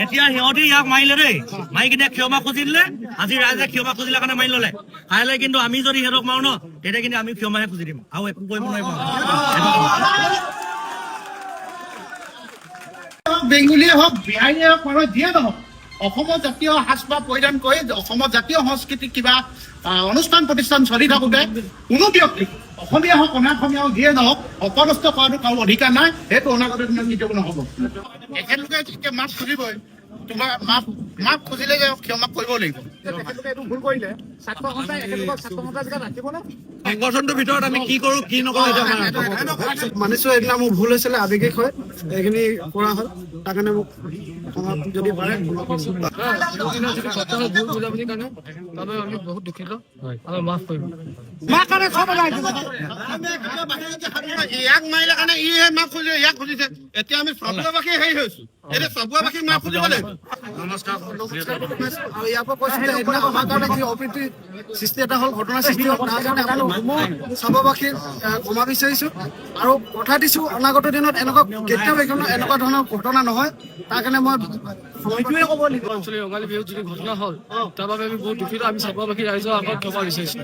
এতিয়া সিহঁতি ইয়াক মাৰিলে দেই, মাৰি কিনে ক্ষমা খুজি দিলে। আজি ৰাইজে ক্ষমা খুজিলে কাৰণে মাৰি ললে। কাইলৈ কিন্তু আমি যদি সিহঁতক মাৰো ন, তেতিয়া কিন্তু আমি ক্ষমাহে খুজি দিম আৰু একো কৰিব নোৱাৰিব। বেংগলীয়ে হওক, বিহাৰীয়ে হওক, মানুহে যিয়ে নহওক, অসমৰ জাতীয় সাজপাৰ পৰিধান কৰি অসমৰ জাতীয় সংস্কৃতিক কিবা অনুষ্ঠান প্ৰতিষ্ঠান চলি থাকোঁতে কোনো ব্যক্তি অসমীয়া হওক অনাঅসমীয়া হওক যিয়ে নহওক অপদস্থ কৰাটো কাৰো অধিকাৰ নাই। সেইটো অনাগত দিনত কেতিয়াও নহ'ব। তেখেতলোকে যেতিয়া মাফ খুজিবই, তোমাৰ মাফ খুজিলে যে ক্ষমা কৰিব লাগিব। তেখেতলোকে এইটো ভুল কৰিলে, ছাত্ৰ সন্থাই এখেতলোকক ছাত্ৰ সন্থাৰ জেগাত ৰাখিবনে? সংগঠনটোৰ ভিতৰত আমি কি কৰো কি নকৰো মানিছো এইদিনা মোৰ ভুল হৈছিলে, আৱেগিক হয় এইখিনি কৰা হ'ল। তাৰ কাৰণে মোক যদি পাৰে ভুল বুজাবুজিৰ কাৰণে বাবে আমি বহুত দুখিত আৰু মাফ কৰিব। ইয়াক মাৰিলে কাৰণে ইহে মাফ খুজিছে, ইয়াক খুজিছে। এতিয়া আমি চবুৱাবাসী হেৰি হৈছো, এতিয়া চবুৱাবাসীক মাফ খুজিব লাগিব। আৰু ইয়াৰ পৰা কৈছো যে এইদিনা আমাৰ কাৰণে যি অপ্ৰীতি সৃষ্টি এটা হ'ল, ঘটনা সৃষ্টি হ'ল, তাৰ কাৰণে মই চাববাসীক ক্ষমা বিচাৰিছো আৰু কথা দিছো অনাগত দিনত কেতিয়াও এনেকুৱা ধৰণৰ ঘটনা নহয়। তাৰ কাৰণে মই হয়টোৱে ক'ব লাগিব। অঞ্চলৰ ৰঙালী বিহুত যদি ঘটনা হ'ল তাৰ বাবে আমি বহুত দুখিত। আমি চাববাসী ৰাইজৰ আগত ক্ষমা বিচাৰিছো।